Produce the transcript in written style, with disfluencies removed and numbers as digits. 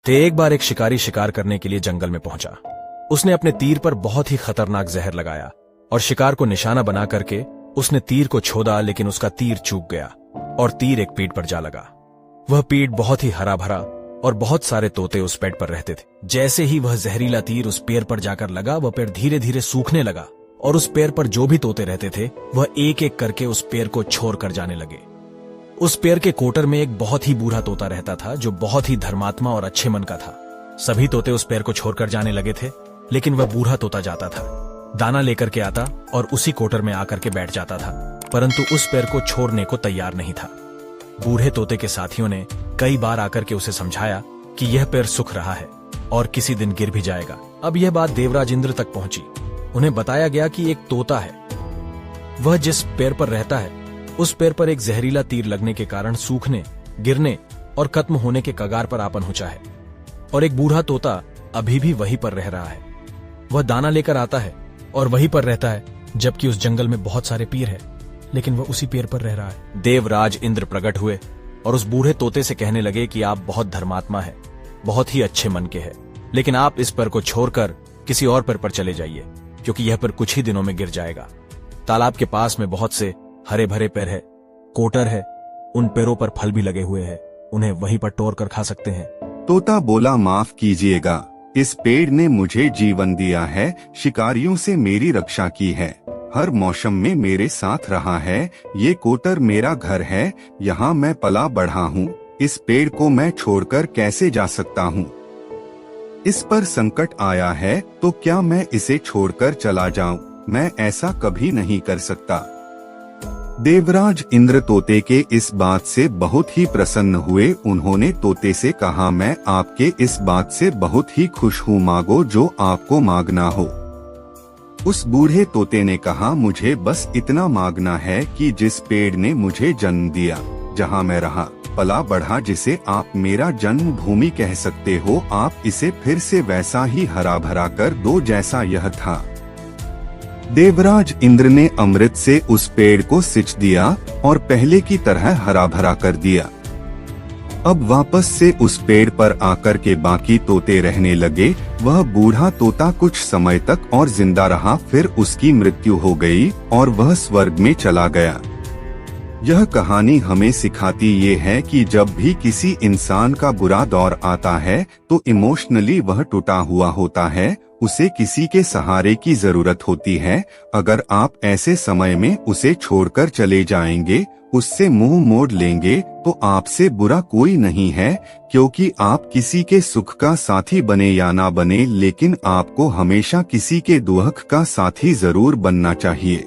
एक बार एक शिकारी शिकार करने के लिए जंगल में पहुंचा। उसने अपने तीर पर बहुत ही खतरनाक जहर लगाया और शिकार को निशाना बना करके उसने तीर को छोड़ा, लेकिन उसका तीर चूक गया और तीर एक पेड़ पर जा लगा। वह पेड़ बहुत ही हरा भरा और बहुत सारे तोते उस पेड़ पर रहते थे। जैसे ही वह जहरीला तीर उस पेड़ पर जाकर लगा, वह पेड़ धीरे धीरे सूखने लगा और उस पेड़ पर जो भी तोते रहते थे वह एक एक करके उस पेड़ को छोड़ कर जाने लगे। उस पेड़ के कोटर में एक बहुत ही बूढ़ा तोता रहता था जो बहुत ही धर्मात्मा और अच्छे मन का था। सभी तोते उस पेड़ को छोड़कर जाने लगे थे, लेकिन वह बूढ़ा तोता जाता था, दाना लेकर के आता और उसी कोटर में आकर के बैठ जाता था, परंतु उस पेड़ को छोड़ने को तैयार नहीं था। बूढ़े तोते के साथियों ने कई बार आकर के उसे समझाया कि यह पेड़ सूख रहा है और किसी दिन गिर भी जाएगा। अब यह बात देवराज इंद्र तक पहुंची। उन्हें बताया गया कि एक तोता है, वह जिस पेड़ पर रहता है उस पेड़ पर एक जहरीला तीर लगने के कारण सूखने, गिरने और खत्म होने के कगार पर आ पहुंचा है, और एक बूढ़ा तोता अभी भी वहीं पर रह रहा है। वह दाना लेकर आता है और वहीं पर रहता है, जबकि उस जंगल में बहुत सारे पेड़ है, लेकिन वह उसी पेड़ पर रह रहा है। देवराज इंद्र प्रकट हुए और उस बूढ़े तोते से कहने लगे कि आप बहुत धर्मात्मा है, बहुत ही अच्छे मन के हैं, लेकिन आप इस पेड़ को छोड़कर किसी और पेड़ पर चले जाइए, क्योंकि यह पेड़ कुछ ही दिनों में गिर जाएगा। तालाब के पास में बहुत से हरे भरे पेड़ है, कोटर है, उन पेड़ों पर फल भी लगे हुए हैं, उन्हें वहीं पर तोड़ कर खा सकते हैं। तोता बोला, माफ कीजिएगा, इस पेड़ ने मुझे जीवन दिया है, शिकारियों से मेरी रक्षा की है, हर मौसम में मेरे साथ रहा है, ये कोटर मेरा घर है, यहाँ मैं पला बढ़ा हूँ, इस पेड़ को मैं छोड़कर कैसे जा सकता हूँ? इस पर संकट आया है तो क्या मैं इसे छोड़कर चला जाऊं? मैं ऐसा कभी नहीं कर सकता। देवराज इंद्र तोते के इस बात से बहुत ही प्रसन्न हुए। उन्होंने तोते से कहा, मैं आपके इस बात से बहुत ही खुश हूँ, मांगो जो आपको मांगना हो। उस बूढ़े तोते ने कहा, मुझे बस इतना मांगना है कि जिस पेड़ ने मुझे जन्म दिया, जहाँ मैं रहा पला बढ़ा, जिसे आप मेरा जन्म भूमि कह सकते हो, आप इसे फिर से वैसा ही हरा भरा कर दो जैसा यह था। देवराज इंद्र ने अमृत से उस पेड़ को सिंच दिया और पहले की तरह हरा भरा कर दिया। अब वापस से उस पेड़ पर आकर के बाकी तोते रहने लगे। वह बूढ़ा तोता कुछ समय तक और जिंदा रहा, फिर उसकी मृत्यु हो गई और वह स्वर्ग में चला गया। यह कहानी हमें सिखाती ये है कि जब भी किसी इंसान का बुरा दौर आता है तो इमोशनली वह टूटा हुआ होता है, उसे किसी के सहारे की जरूरत होती है। अगर आप ऐसे समय में उसे छोड़कर चले जाएंगे, उससे मुंह मोड़ लेंगे, तो आपसे बुरा कोई नहीं है, क्योंकि आप किसी के सुख का साथी बने या ना बने, लेकिन आपको हमेशा किसी के दुख का साथी जरूर बनना चाहिए।